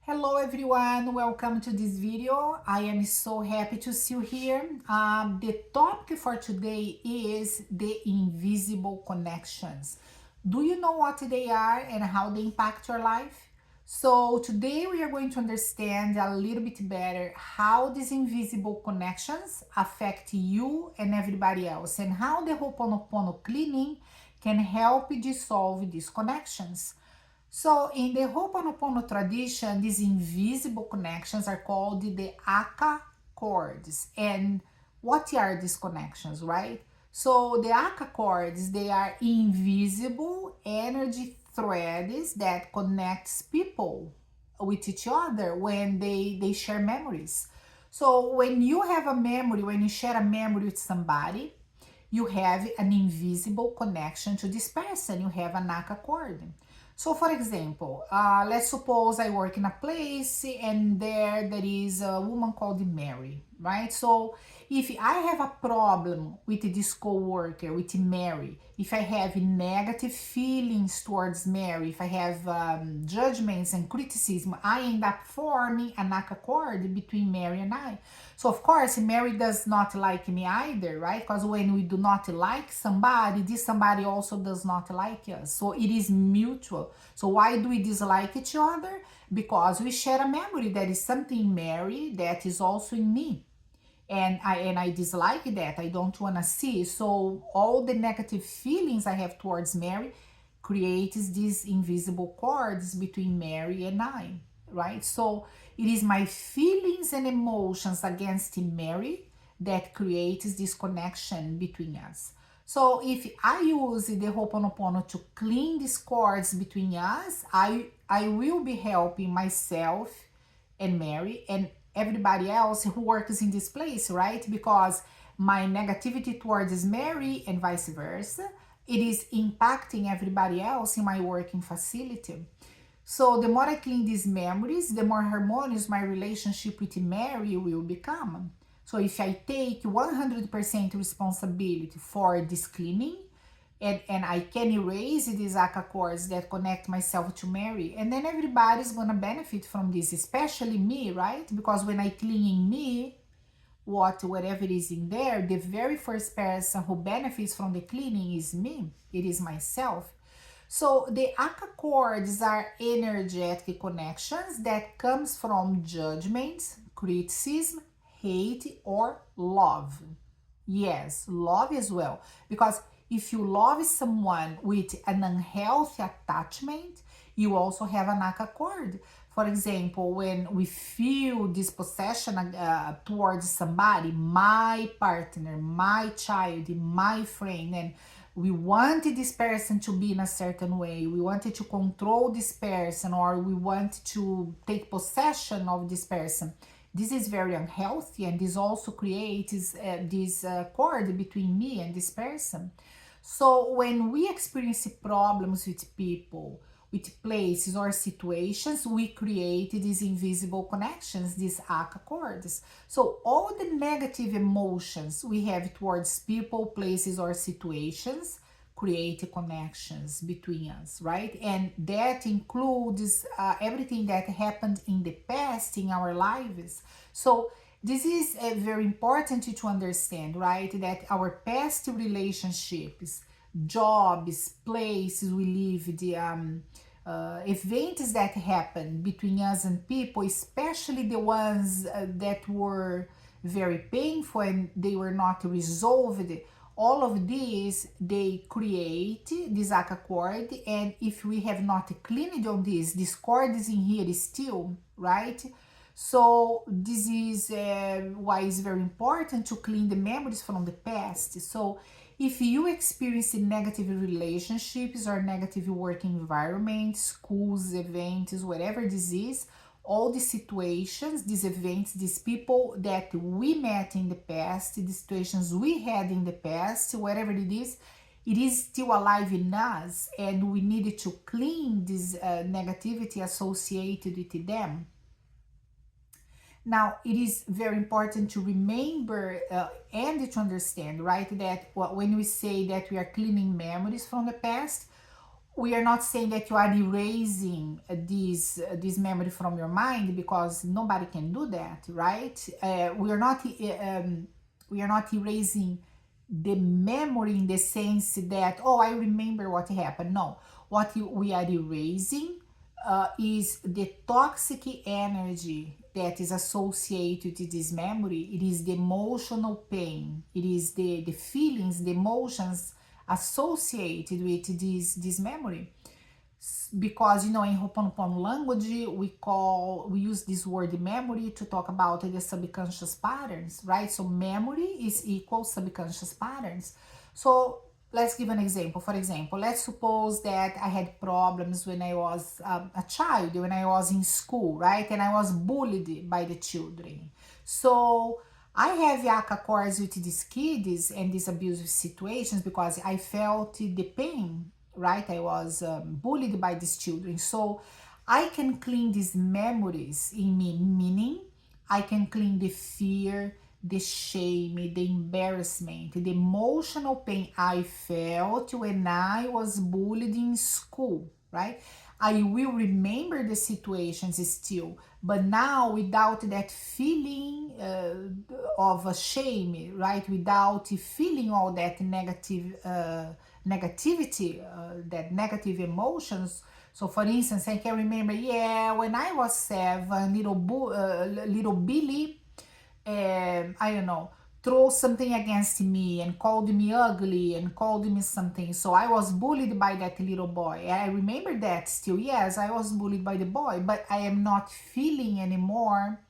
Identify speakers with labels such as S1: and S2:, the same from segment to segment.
S1: Hello everyone, welcome to this video. I am so happy to see you here. The topic for today is the invisible connections. Do you know what they are and how they impact your life? So today we are going to understand a little bit better how these invisible connections affect you and everybody else, and how the Ho'oponopono cleaning can help dissolve these connections. So in the Ho'oponopono tradition, these invisible connections are called the Aka cords. And what are these connections, right? So the Aka cords, they are invisible energy threads that connects people with each other when they share memories. So when you have a memory, when you share a memory with somebody, you have an invisible connection to this person. You have an Aka cord. So, for example, let's suppose I work in a place and there is a woman called Mary, right? So, if I have a problem with this coworker, with Mary, if I have negative feelings towards Mary, if I have judgments and criticism, I end up forming an accord between Mary and I. So, of course, Mary does not like me either, right? Because when we do not like somebody, this somebody also does not like us. So, it is mutual. So, why do we dislike each other? Because we share a memory. That is something in Mary that is also in me, and I dislike that. I don't want to see. So all the negative feelings I have towards Mary creates these invisible cords between Mary and I, right? So it is my feelings and emotions against Mary that creates this connection between us. So if I use the Ho'oponopono to clean these cords between us, I will be helping myself and Mary and everybody else who works in this place, right? Because my negativity towards Mary and vice versa, it is impacting everybody else in my working facility. So the more I clean these memories, the more harmonious my relationship with Mary will become. So if I take 100% responsibility for this cleaning, and I can erase these Aka cords that connect myself to Mary, and then everybody's gonna benefit from this, especially me, right? Because when I clean in me, whatever is in there, the very first person who benefits from the cleaning is me. It is myself. So the Aka cords are energetic connections that comes from judgments, criticism, hate, or love. Yes, love as well. Because if you love someone with an unhealthy attachment, you also have an Aka cord. For example, when we feel this possession towards somebody, my partner, my child, my friend, and we wanted this person to be in a certain way, we wanted to control this person, or we want to take possession of this person. This is very unhealthy, and this also creates this cord between me and this person. So when we experience problems with people, with places or situations, we create these invisible connections, these Aka cords. So all the negative emotions we have towards people, places, or situations create connections between us, right? And that includes everything that happened in the past in our lives. So this is very important to understand, right? That our past relationships, jobs, places we live, the events that happen between us and people, especially the ones that were very painful and they were not resolved, all of these, they create this Aka cord. And if we have not cleaned on this cord is in here still, right? So this is why it's very important to clean the memories from the past. So if you experience negative relationships or negative work environment, schools, events, whatever this is, all these situations, these events, these people that we met in the past, the situations we had in the past, whatever it is still alive in us, and we needed to clean this negativity associated with them. Now, it is very important to remember and to understand, right, that when we say that we are cleaning memories from the past, we are not saying that you are erasing this memory from your mind, because nobody can do that, right? We are not erasing the memory in the sense that, oh, I remember what happened. No, we are erasing is the toxic energy that is associated to this memory. It is the emotional pain. It is the feelings, the emotions associated with this memory. Because in Ho'oponopono language, we use this word memory to talk about the subconscious patterns, right? So memory is equal subconscious patterns. So let's give an example. For example, let's suppose that I had problems when I was a child, when I was in school, right? And I was bullied by the children. So I have yaka cores with these kids and these abusive situations because I felt the pain, right? I was bullied by these children. So I can clean these memories in me, meaning I can clean the fear, the shame, the embarrassment, the emotional pain I felt when I was bullied in school, right? I will remember the situations still, but now without that feeling of a shame, right? Without feeling all that negativity, that negative emotions. So, for instance, I can remember, yeah, when I was 7, little Billy, I don't know, throw something against me and called me ugly and called me something. So I was bullied by that little boy. I remember that still. Yes, I was bullied by the boy, but I am not feeling anymore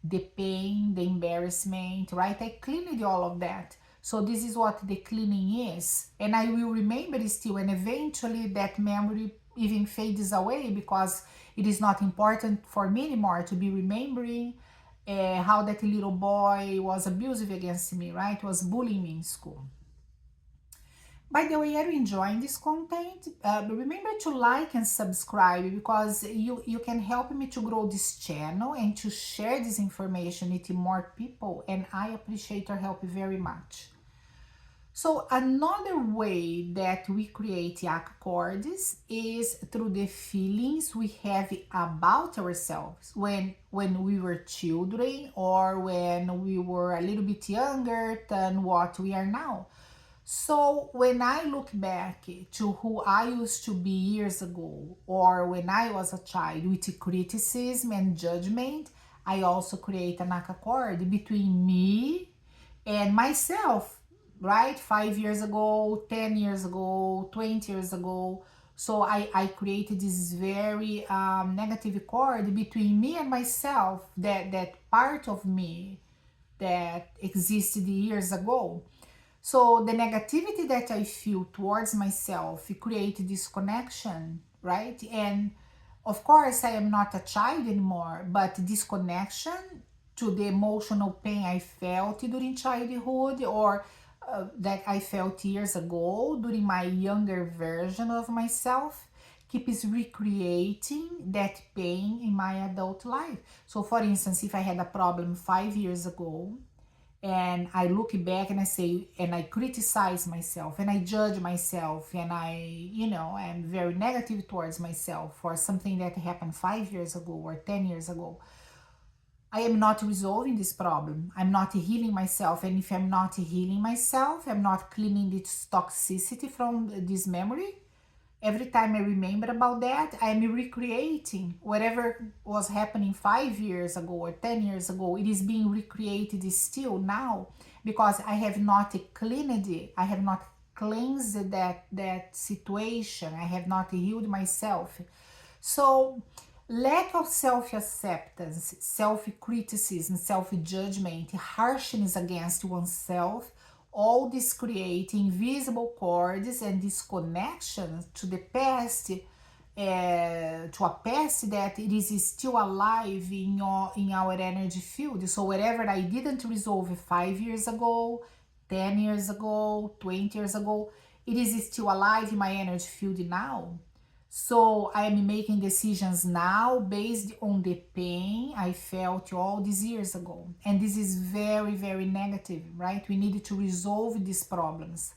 S1: the pain, the embarrassment, right? I cleaned all of that. So this is what the cleaning is. And I will remember it still, and eventually that memory even fades away because it is not important for me anymore to be remembering how that little boy was abusive against me, right? Was bullying me in school. By the way, are you enjoying this content? Remember to like and subscribe, because you can help me to grow this channel and to share this information with more people, and I appreciate your help very much. So another way that we create yak chords is through the feelings we have about ourselves when we were children, or when we were a little bit younger than what we are now. So when I look back to who I used to be years ago, or when I was a child with criticism and judgment, I also create an accord between me and myself, right? 5 years ago, 10 years ago, 20 years ago. So I created this very negative chord between me and myself, that part of me that existed years ago. So the negativity that I feel towards myself, it creates this connection, right? And of course, I am not a child anymore, but this connection to the emotional pain I felt during childhood, or that I felt years ago during my younger version of myself, keeps recreating that pain in my adult life. So, for instance, if I had a problem 5 years ago, and I look back and I say, and I criticize myself and I judge myself, and I'm very negative towards myself for something that happened 5 years ago or 10 years ago, I am not resolving this problem. I'm not healing myself. And if I'm not healing myself, I'm not cleaning this toxicity from this memory. Every time I remember about that, I'm recreating whatever was happening 5 years ago or 10 years ago. It is being recreated still now, because I have not cleaned it. I have not cleansed that situation. I have not healed myself. So lack of self-acceptance, self-criticism, self-judgment, harshness against oneself, all this create invisible cords and disconnections to the past, to a past that it is still alive in our energy field. So whatever I didn't resolve 5 years ago, 10 years ago, 20 years ago, it is still alive in my energy field now. So I am making decisions now based on the pain I felt all these years ago. And this is very, very negative, right? We need to resolve these problems.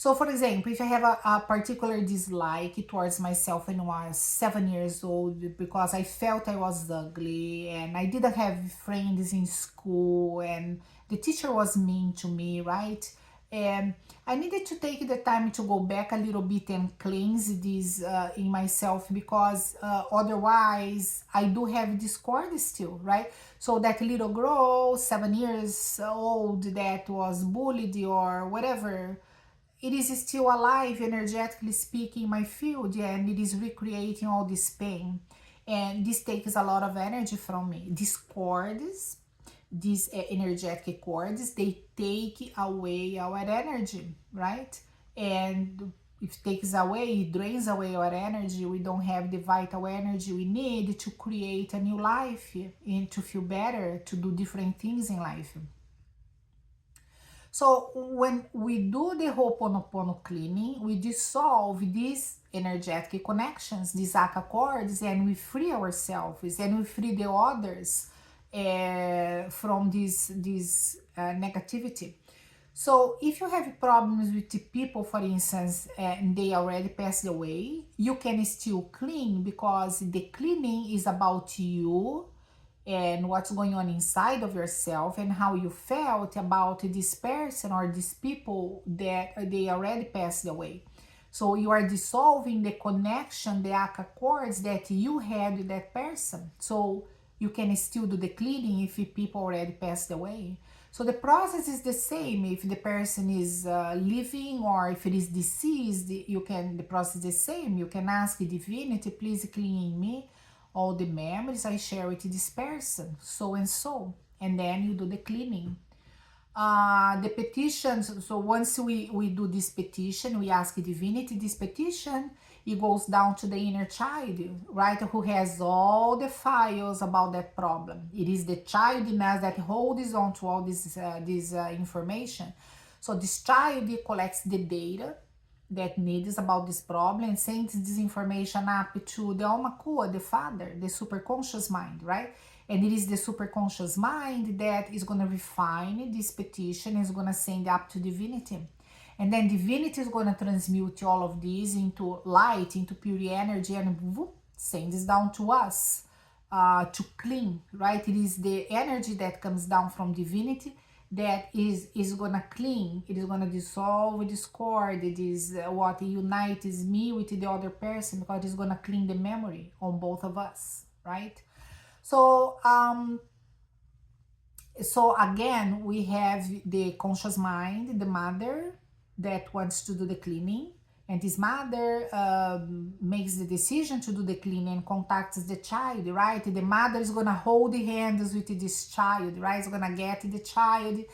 S1: So, for example, if I have a particular dislike towards myself when I was 7 years old because I felt I was ugly and I didn't have friends in school and the teacher was mean to me, right? And I needed to take the time to go back a little bit and cleanse this in myself because otherwise I do have discord still, right? So that little girl, 7 years old, that was bullied or whatever, it is still alive, energetically speaking, in my field, and it is recreating all this pain. And this takes a lot of energy from me. These cords, these energetic cords, they take away our energy, right? And if it takes away, it drains away our energy. We don't have the vital energy we need to create a new life and to feel better, to do different things in life. So when we do the Ho'oponopono cleaning, we dissolve these energetic connections, these aka cords, and we free ourselves and we free the others from this negativity. So if you have problems with the people, for instance, and they already passed away, you can still clean because the cleaning is about you and what's going on inside of yourself and how you felt about this person or these people that they already passed away. So you are dissolving the connection, the aka cords that you had with that person. So you can still do the cleaning if people already passed away. So the process is the same if the person is living or if it is deceased. The process is the same. You can ask divinity, please clean me all the memories I share with this person, so and so, and then you do the cleaning. The petitions, so once we do this petition, we ask divinity this petition, it goes down to the inner child, right, who has all the files about that problem. It is the child in us that holds on to all this information. So this child collects the data that needs about this problem and sends this information up to the Alma Kua, the father, the superconscious mind, right? And it is the superconscious mind that is going to refine this petition, is going to send up to divinity. And then divinity is going to transmute all of these into light, into pure energy, and whoop, send this down to us to clean, right? It is the energy that comes down from divinity that is gonna clean. It is gonna dissolve discord. It is what unites me with the other person because it's gonna clean the memory on both of us, right? So so again, we have the conscious mind, the mother that wants to do the cleaning, and this mother makes the decision to do the cleaning and contacts the child, right? The mother is gonna hold the hands with this child, right? It's gonna get the child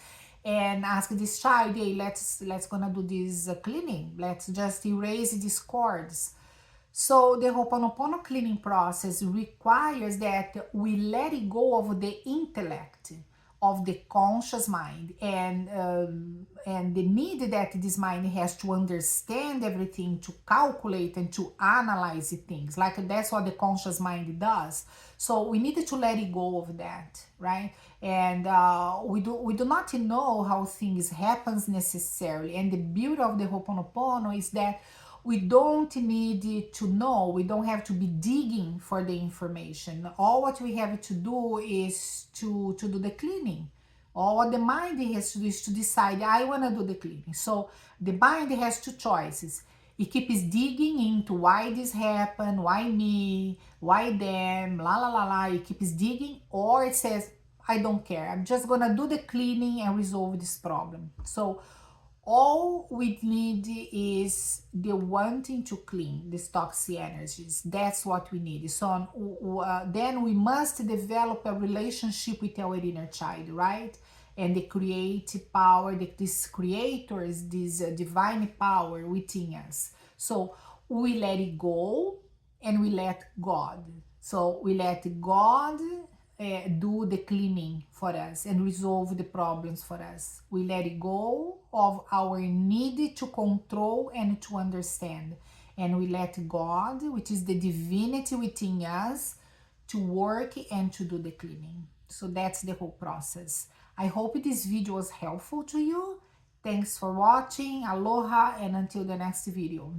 S1: and ask this child, hey, let's gonna do this cleaning. Let's just erase these cords. So the Ho'oponopono cleaning process requires that we let it go of the intellect, of the conscious mind, and the need that this mind has to understand everything, to calculate and to analyze things. Like that's what the conscious mind does. So we needed to let it go of that, right? And we do not know how things happens necessarily. And the beauty of the Ho'oponopono is that we don't need to know. We don't have to be digging for the information. All what we have to do is to do the cleaning. All what the mind has to do is to decide, I want to do the cleaning. So the mind has two choices. It keeps digging into why this happened, why me, why them, la la la la. It keeps digging, or it says, I don't care. I'm just going to do the cleaning and resolve this problem. So all we need is the wanting to clean these toxic energies. That's what we need. So then we must develop a relationship with our inner child, right? And the creative power, these creators, this divine power within us. So we let it go and we let God. So we let God do the cleaning for us and resolve the problems for us. We let it go of our need to control and to understand. And we let God, which is the divinity within us, to work and to do the cleaning. So that's the whole process. I hope this video was helpful to you. Thanks for watching. Aloha, and until the next video.